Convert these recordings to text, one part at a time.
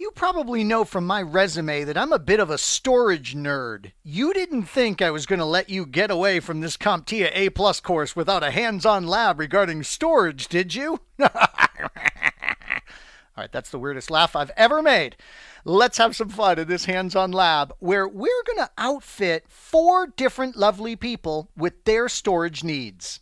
You probably know from my resume that I'm a bit of a storage nerd. You didn't think I was going to let you get away from this CompTIA A plus course without a hands-on lab regarding storage, did you? All right, that's the weirdest laugh I've ever made. Let's have some fun in this hands-on lab where we're going to outfit 4 different lovely people with their storage needs.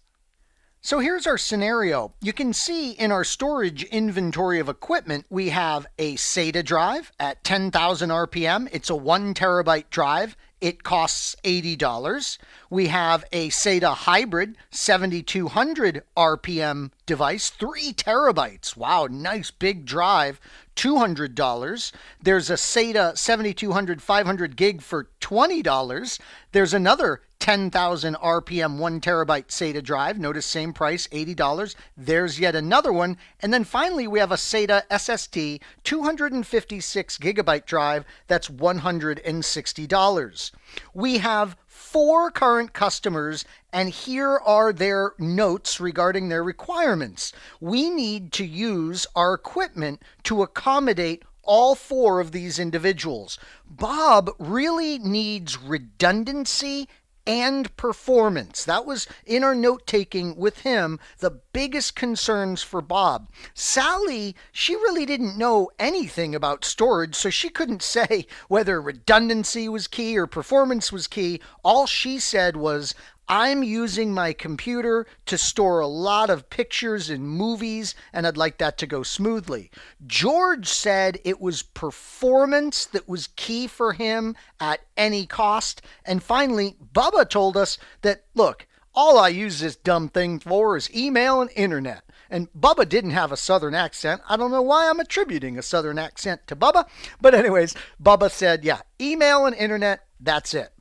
So here's our scenario. You can see in our storage inventory of equipment, we have a SATA drive at 10,000 RPM. It's a 1 terabyte drive. It costs $80. We have a SATA hybrid 7200 RPM device, 3 terabytes. Wow, nice big drive, $200. There's a SATA 7200 500 gig for $20. There's another 10,000 RPM 1 terabyte SATA drive. Notice same price, $80. There's yet another one. And then finally, we have a SATA SSD 256 gigabyte drive. That's $160. We have 4 current customers, and here are their notes regarding their requirements. We need to use our equipment to accommodate all 4 of these individuals. Bob really needs redundancy and performance. That was in our note taking with him, the biggest concerns for Bob. Sally, she really didn't know anything about storage, so she couldn't say whether redundancy was key or performance was key. All she said was, I'm using my computer to store a lot of pictures and movies, and I'd like that to go smoothly. George said it was performance that was key for him at any cost. And finally, Bubba told us that, look, all I use this dumb thing for is email and internet. And Bubba didn't have a southern accent. I don't know why I'm attributing a southern accent to Bubba. But anyways, Bubba said, yeah, email and internet, that's it.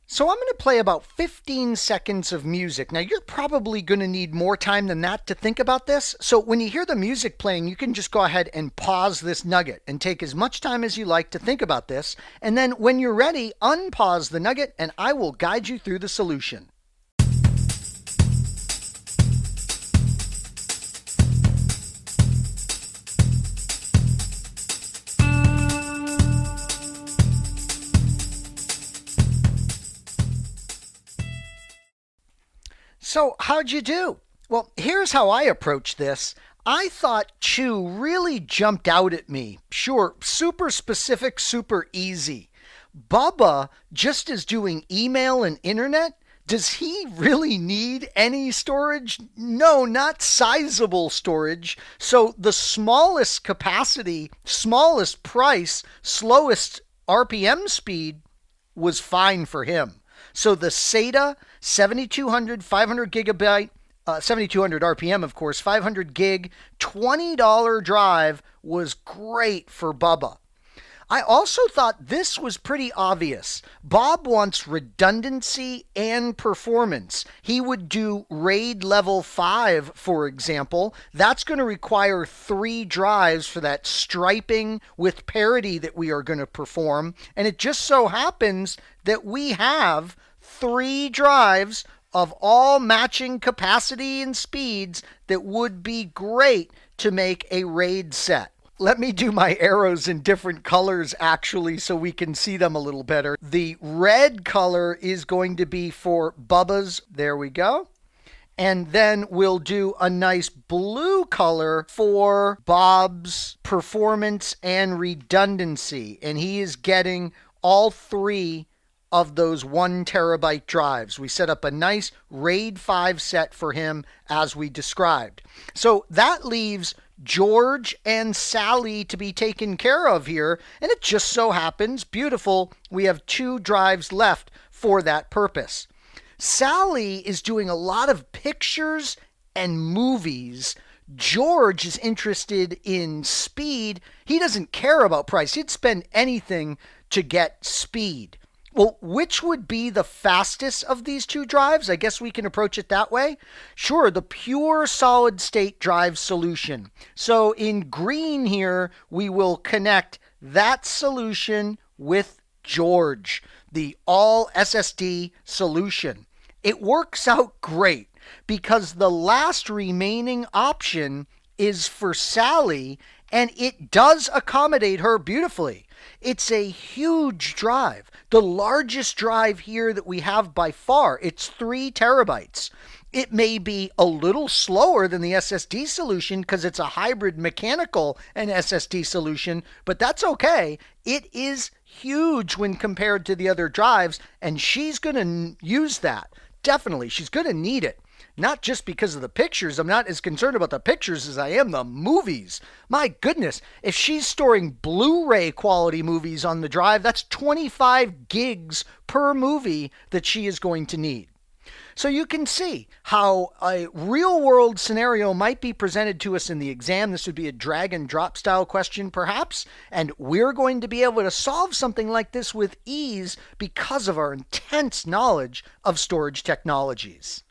So I'm going to play about 15 seconds of music. Now, you're probably going to need more time than that to think about this. So when you hear the music playing, you can just go ahead and pause this nugget and take as much time as you like to think about this. And then when you're ready, unpause the nugget and I will guide you through the solution. So how'd you do? Well, here's how I approach this. I thought Chew really jumped out at me. Sure, super specific, super easy. Bubba just is doing email and internet. Does he really need any storage? No, not sizable storage. So the smallest capacity, smallest price, slowest RPM speed was fine for him. So the SATA 7200, 500 gigabyte, 7200 RPM, of course, 500 gig, $20 drive was great for Bubba. I also thought this was pretty obvious. Bob wants redundancy and performance. He would do RAID level 5, for example. That's going to require 3 drives for that striping with parity that we are going to perform. And it just so happens that we have 3 drives of all matching capacity and speeds that would be great to make a RAID set. Let me do my arrows in different colors actually so we can see them a little better. The red color is going to be for Bubba's. There we go. And then we'll do a nice blue color for Bob's performance and redundancy. And he is getting all 3 of those 1 terabyte drives. We set up a nice RAID 5 set for him as we described. So that leaves George and Sally to be taken care of here. And it just so happens, beautiful, we have 2 drives left for that purpose. Sally is doing a lot of pictures and movies. George is interested in speed. He doesn't care about price. He'd spend anything to get speed. Well, which would be the fastest of these 2 drives? I guess we can approach it that way. Sure, the pure solid state drive solution. So in green here, we will connect that solution with George, the all SSD solution. It works out great because the last remaining option is for Sally, And it does accommodate her beautifully. It's a huge drive, the largest drive here that we have by far. It's 3 terabytes. It may be a little slower than the SSD solution because it's a hybrid mechanical and SSD solution, but that's okay. It is huge when compared to the other drives, and she's going to use that. Definitely, she's going to need it. Not just because of the pictures. I'm not as concerned about the pictures as I am the movies. My goodness, if she's storing Blu-ray quality movies on the drive, that's 25 gigs per movie that she is going to need. So you can see how a real world scenario might be presented to us in the exam. This would be a drag and drop style question, perhaps, and we're going to be able to solve something like this with ease because of our intense knowledge of storage technologies.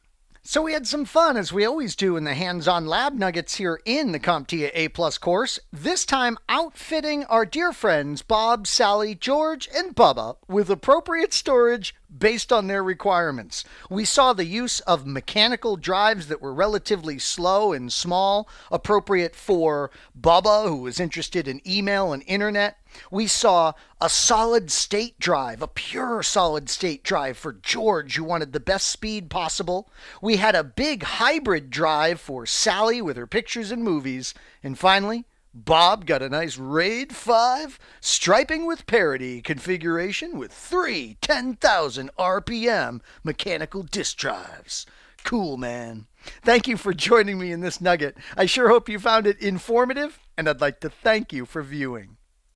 So we had some fun, as we always do in the hands-on lab nuggets here in the CompTIA A+ course, this time outfitting our dear friends Bob, Sally, George, and Bubba with appropriate storage based on their requirements. We saw the use of mechanical drives that were relatively slow and small, appropriate for Bubba, who was interested in email and internet. We saw a solid state drive, a pure solid state drive for George, who wanted the best speed possible. We had a big hybrid drive for Sally with her pictures and movies. And finally, Bob got a nice RAID 5 striping with parity configuration with 10,000 RPM mechanical disk drives. Cool, man. Thank you for joining me in this nugget. I sure hope you found it informative, and I'd like to thank you for viewing.